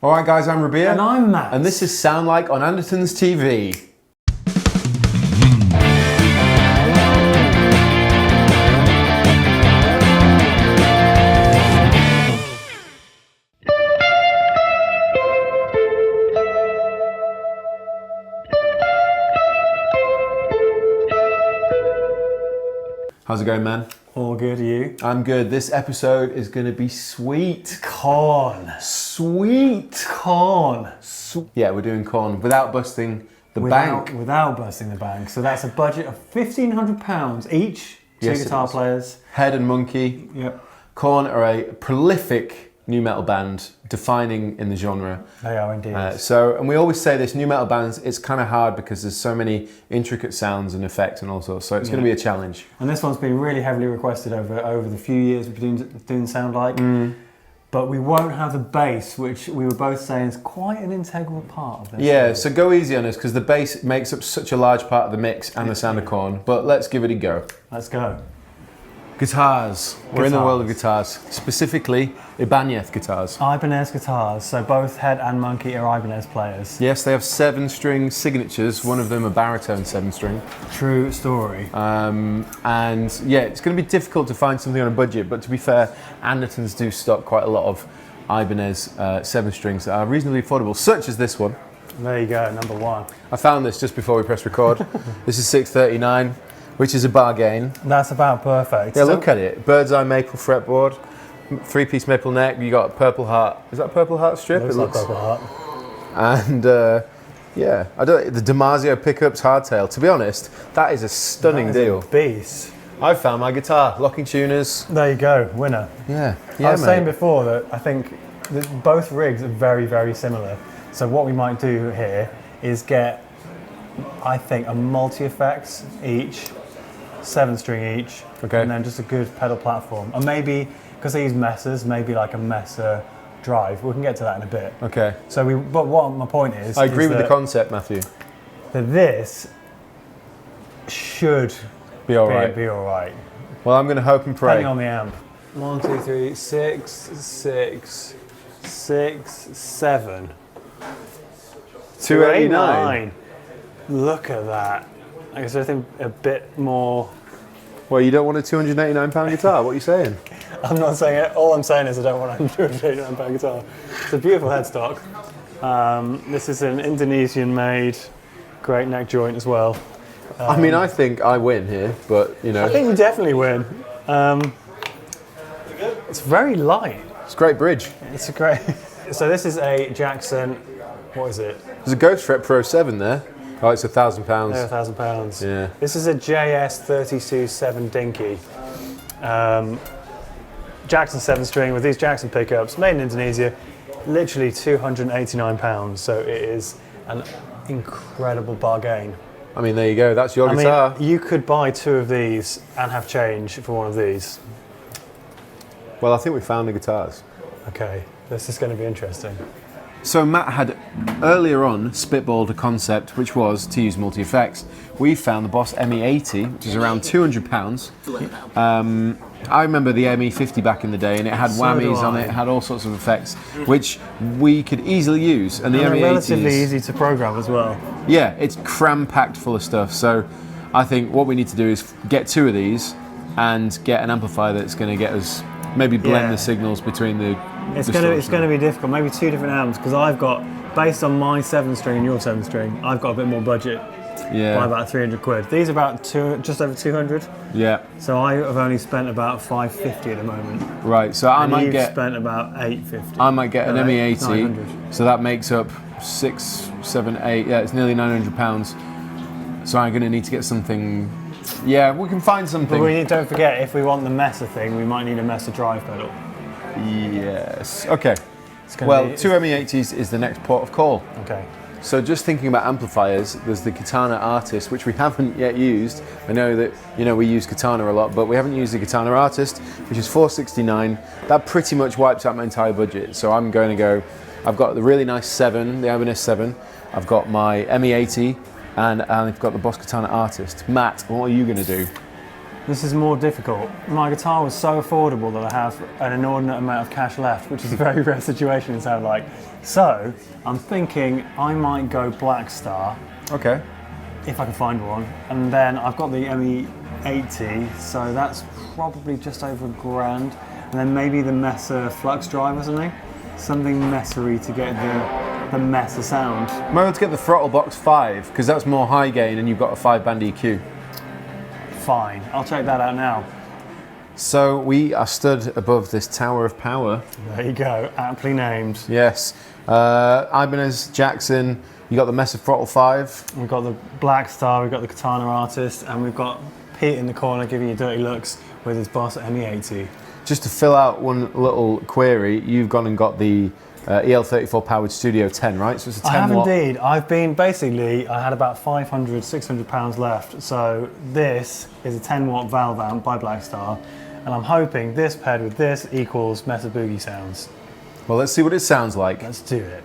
Alright guys, I'm Rabea. And I'm Matt. And this is Sound Like on Andertons TV. How's it going, man? All good, you? I'm good. This episode is going to be sweet. Korn. Sweet. Korn. Yeah, we're doing Korn without busting the bank. Without busting the bank. So that's a budget of £1,500 each. Two guitar players. Head and Monkey. Yep. Korn are a prolific nu metal band, defining in the genre. They are indeed. And we always say this, nu metal bands, it's kind of hard because there's so many intricate sounds and effects and all sorts, so it's going to be a challenge. And this one's been really heavily requested over the few years we've been doing Sound Like. But we won't have the bass, which we were both saying is quite an integral part of this. Yeah, so go easy on us because the bass makes up such a large part of the mix and the sound of Korn, but let's give it a go. Let's go. Guitars. We're in the world of guitars, specifically Ibanez guitars. Ibanez guitars, so both Head and Monkey are Ibanez players. Yes, they have 7-string signatures, one of them a baritone 7-string. True story. And yeah, it's going to be difficult to find something on a budget, but to be fair, Andertons do stock quite a lot of Ibanez 7-strings that are reasonably affordable, such as this one. There you go, number one. I found this just before we pressed record. This is $639. Which is a bargain. That's about perfect. Yeah, look at it. Bird's eye maple fretboard, 3-piece maple neck. You got a purple heart. Is that a purple heart strip? Looks like purple heart. And yeah, the Damasio pickups hardtail. To be honest, that is a stunning deal. A beast. I found my guitar. Locking tuners. There you go, winner. Yeah. I was saying before that I think that both rigs are very, very similar. So what we might do here is get, I think, a multi-effects each. 7-string each, okay, and then just a good pedal platform, and maybe because they use Messers, maybe like a Messer drive. We can get to that in a bit. Okay. But what my point is, I agree with the concept, Matthew. That this should be all right. Be all right. Well, I'm going to hope and pray. Depending on the amp. 1, 2, 3, 6, 6, 6, 7. 289. Look at that. I guess I think a bit more. Well, you don't want a £289 guitar? What are you saying? I'm not saying it. All I'm saying is I don't want a £289 guitar. It's a beautiful headstock. This is an Indonesian-made, great neck joint as well. I mean, I think I win here, but you know. I think you definitely win. It's very light. It's a great bridge. It's a great. So this is a Jackson. What is it? There's a Ghost Rep Pro 7 there. Oh, it's £1,000. Yeah, £1,000. Yeah. This is a JS32-7 Dinky. Jackson 7-string with these Jackson pickups, made in Indonesia. Literally £289. So it is an incredible bargain. I mean, there you go. That's your guitar. Mean, you could buy 2 of these and have change for one of these. Well, I think we found the guitars. Okay, this is going to be interesting. So Matt had earlier on spitballed a concept which was to use multi-effects. We found the Boss ME80, which is around £200. I remember the ME50 back in the day, and it had whammies on it, had all sorts of effects, which we could easily use. And the ME80 relatively easy to program as well. Yeah, it's cram-packed full of stuff. So I think what we need to do is get 2 of these and get an amplifier that's going to get us, maybe blend the signals between the. It's going to be difficult. Maybe 2 different amps, because I've got, based on my 7-string and your 7-string, I've got a bit more budget. Yeah. By about 300 quid. These are about just over 200. Yeah. So I have only spent about 550 at the moment. Right. So I might get spent about 850. I might get an ME80. 900. So that makes up 6, 7, 8. Yeah, it's nearly £900. So I'm going to need to get something. Yeah, we can find something. But don't forget, if we want the Messer thing, we might need a Messer drive pedal. Yes. Okay. 2 ME80s is the next port of call. Okay. So just thinking about amplifiers, there's the Katana Artist, which we haven't yet used. I know that we use Katana a lot, but we haven't used the Katana Artist, which is $469. That pretty much wipes out my entire budget. So I'm going to go. I've got the really nice 7, the Ibanez 7. I've got my ME80, and I've got the Boss Katana Artist. Matt, what are you going to do? This is more difficult. My guitar was so affordable that I have an inordinate amount of cash left, which is a very rare situation it sounds like. So I'm thinking I might go Black Star. Okay. If I can find one. And then I've got the ME80, so that's probably just over $1,000. And then maybe the Messer Flux Drive or something. Something messery to get the Messer sound. Maybe let's get the Throttle Box 5, because that's more high gain and you've got a 5-band EQ. Fine, I'll check that out now. So we are stood above this Tower of Power. There you go, aptly named. Yes. Ibanez, Jackson, you got the Messer Throttle 5. We've got the Black Star, we've got the Katana Artist, and we've got Pete in the corner giving you dirty looks with his Boss ME80. Just to fill out one little query, you've gone and got the EL34 powered Studio 10, right? So it's a 10 I have watt. indeed. I've been basically, I had about 500, 600 pounds left. So this is a 10 watt valve amp by Black Star. And I'm hoping this paired with this equals Messer Boogie sounds. Well, let's see what it sounds like. Let's do it.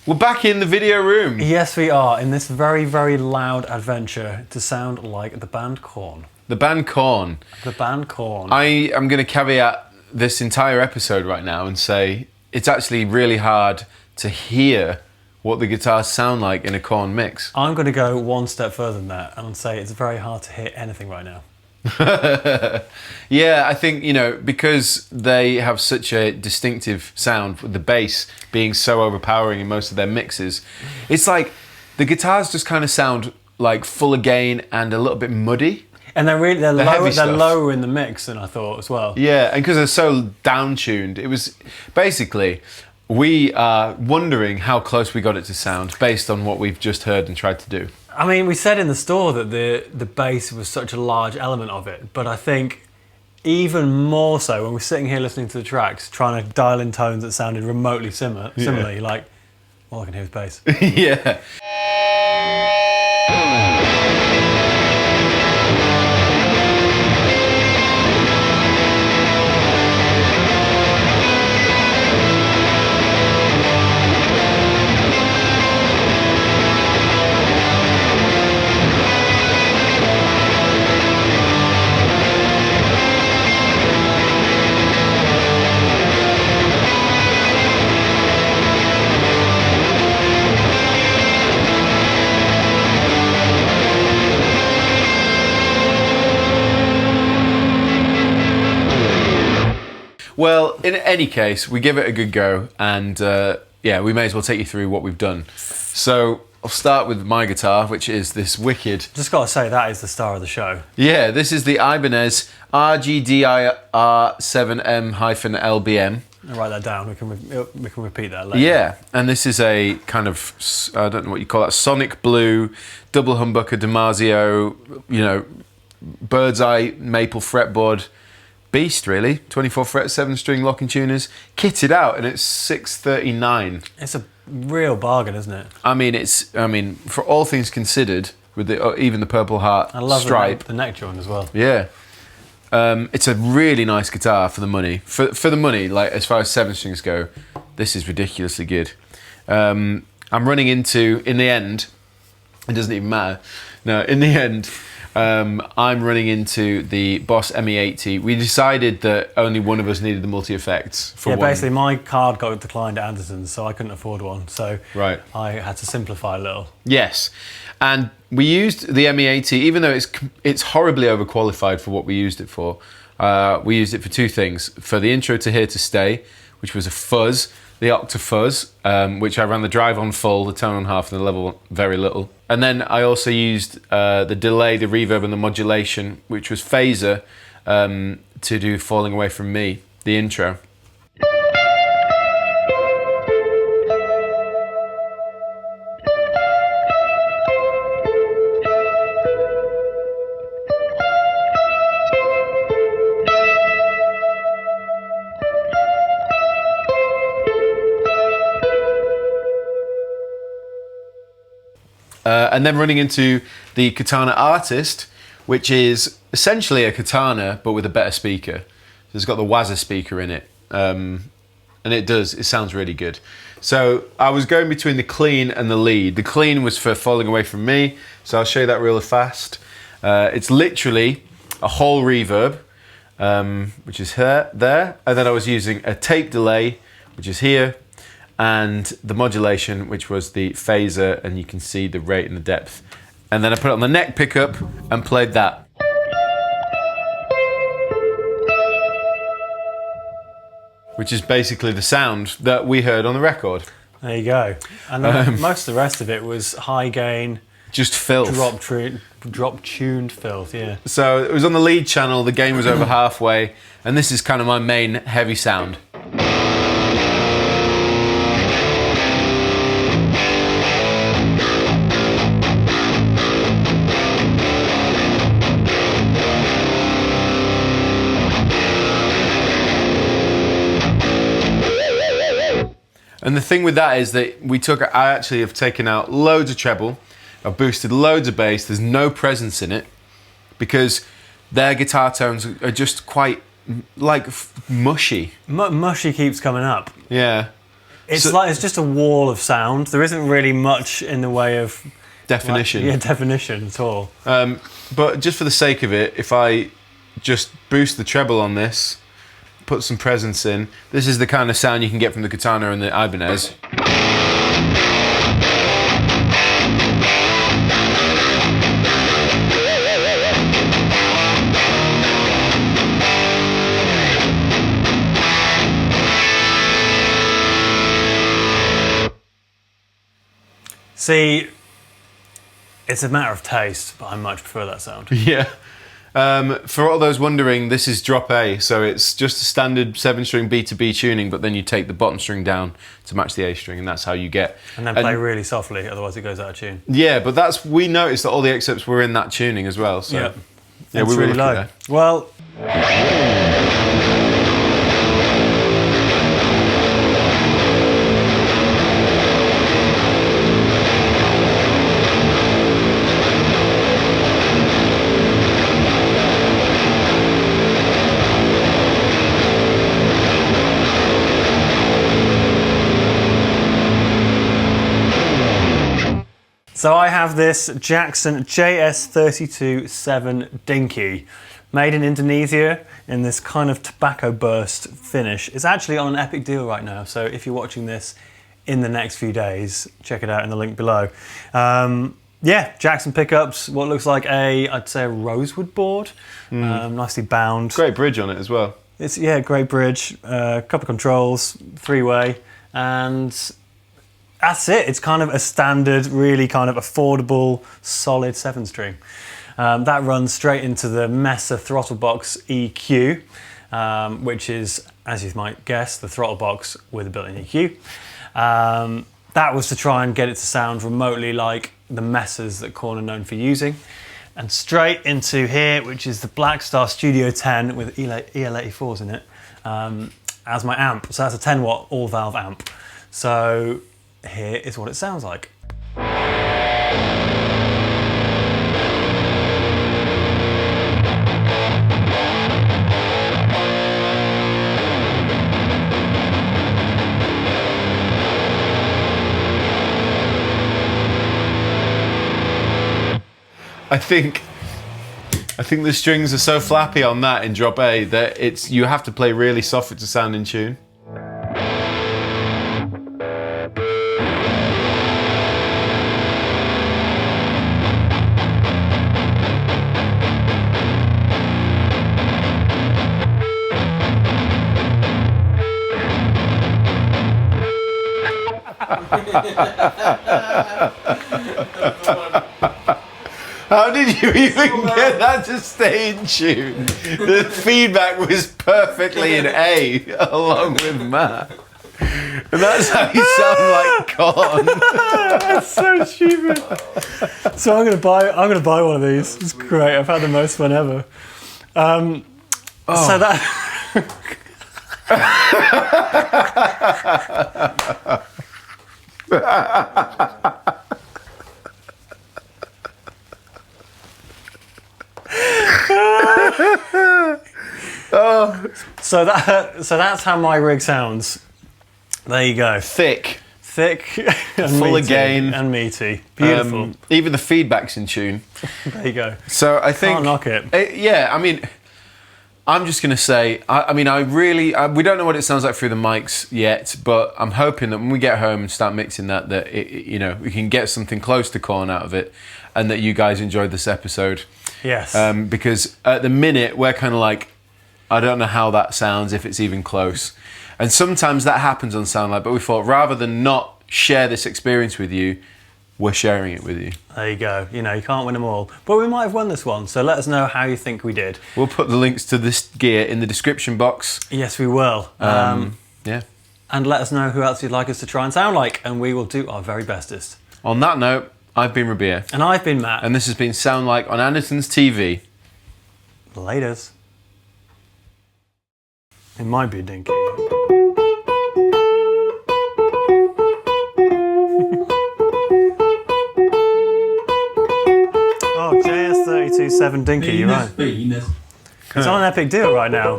We're back in the video room. Yes, we are, in this very, very loud adventure to sound like the band Korn. The band Korn. The band Korn. I am going to caveat this entire episode right now and say it's actually really hard to hear what the guitars sound like in a Korn mix. I'm going to go one step further than that and say it's very hard to hear anything right now. Yeah, I think, you know, because they have such a distinctive sound, with the bass being so overpowering in most of their mixes, it's like the guitars just kind of sound like full of gain and a little bit muddy. And they're heavy lower, stuff. they're lower in the mix than I thought as well. Yeah, and because they're so down-tuned, it was basically, we are wondering how close we got it to sound based on what we've just heard and tried to do. I mean, we said in the store that the bass was such a large element of it, but I think even more so when we're sitting here listening to the tracks, trying to dial in tones that sounded remotely similarly, like, all I can hear is bass. Yeah. Well, in any case, we give it a good go, and yeah, we may as well take you through what we've done. So I'll start with my guitar, which is this wicked. Just got to say, that is the star of the show. Yeah, this is the Ibanez RGDIR7M-LBM. I'll write that down. We can repeat that later. Yeah, and this is a kind of, I don't know what you call that, sonic blue, double humbucker Damasio, you know, bird's eye maple fretboard. Beast, really. 24 fret, 7-string locking tuners, kitted out, and it's $639. It's a real bargain, isn't it? I mean, for all things considered, with the even the Purple Heart I love stripe, the neck joint as well. yeah, it's a really nice guitar for the money. For the money, like as far as 7 strings go, this is ridiculously good. I'm running into, in the end, it doesn't even matter. No, in the end. I'm running into the Boss ME80. We decided that only one of us needed the multi-effects for one. Basically my card got declined at Andertons, so I couldn't afford one. So Right. I had to simplify a little. Yes, and we used the ME80, even though it's horribly overqualified for what we used it for. We used it for two things. For the intro to Here to Stay, which was a fuzz, the Octa Fuzz, which I ran the drive on full, the tone on half, and the level very little. And then I also used the delay, the reverb, and the modulation, which was phaser, to do Falling Away From Me, the intro. And then running into the Katana Artist, which is essentially a Katana, but with a better speaker. So it's got the Wazza speaker in it. And it sounds really good. So I was going between the clean and the lead. The clean was for Falling Away From Me, so I'll show you that real fast. It's literally a whole reverb, which is there, and then I was using a tape delay, which is here, and the modulation, which was the phaser, and you can see the rate and the depth. And then I put it on the neck pickup and played that. Which is basically the sound that we heard on the record. There you go. And then most of the rest of it was high gain, just filth. Drop tuned filth, yeah. So it was on the lead channel, the gain was over halfway, and this is kind of my main heavy sound. And the thing with that is that I actually have taken out loads of treble, I've boosted loads of bass, there's no presence in it, because their guitar tones are just quite, like, mushy. Mushy keeps coming up. Yeah. It's just a wall of sound. There isn't really much in the way of... definition. Definition at all. But just for the sake of it, if I just boost the treble on this, put some presence in. This is the kind of sound you can get from the Katana and the Ibanez. See, it's a matter of taste, but I much prefer that sound. Yeah. For all those wondering, this is drop A, so it's just a standard 7-string B to B tuning, but then you take the bottom string down to match the A string, and that's how you get. And then play really softly, otherwise it goes out of tune. Yeah, but we noticed that all the excerpts were in that tuning as well, so yeah, we were really low. there. Well. So I have this Jackson JS32-7 Dinky, made in Indonesia in this kind of tobacco burst finish. It's actually on an epic deal right now, so if you're watching this in the next few days, check it out in the link below. Yeah, Jackson pickups, what looks like I'd say a rosewood board, nicely bound. Great bridge on it as well. It's, yeah, great bridge, couple of controls, 3-way, and that's it. It's kind of a standard, really kind of affordable, solid 7-string. That runs straight into the Mesa throttle box EQ, which is, as you might guess, the throttle box with a built-in EQ. That was to try and get it to sound remotely like the Mesas that Korn are known for using. And straight into here, which is the Blackstar Studio 10 with EL84s in it, as my amp. So that's a 10-watt all-valve amp. So here is what it sounds like. I think the strings are so flappy on that in drop A that you have to play really soft for it to sound in tune. How did you even get that to stay in tune? The feedback was perfectly in A, along with Matt. And that's how you sound like Korn. That's so stupid. So I'm gonna buy one of these. It's great. I've had the most fun ever. So that. So that's how my rig sounds. There you go. Thick. Thick and Full meaty of gain. and meaty. Beautiful. Even the feedback's in tune. There you go. So I think... Can't knock it. Yeah, I mean... I'm just going to say, we don't know what it sounds like through the mics yet, but I'm hoping that when we get home and start mixing that we can get something close to Korn out of it, and that you guys enjoyed this episode. Yes. Because at the minute, we're kind of like, I don't know how that sounds, if it's even close. And sometimes that happens on Soundlight, but we thought rather than not share this experience with you, we're sharing it with you. There you go. You can't win them all. But we might have won this one, so let us know how you think we did. We'll put the links to this gear in the description box. Yes, we will. Yeah. And let us know who else you'd like us to try and sound like, and we will do our very bestest. On that note, I've been Rabea. And I've been Matt. And this has been Sound Like on Andertons TV. Laters. It might be a dinky. Oh, JS327 Dinky, you're right. It's on an epic deal right now.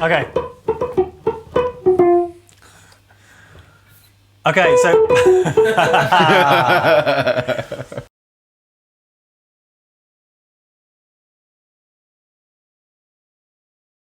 Okay. Okay, so...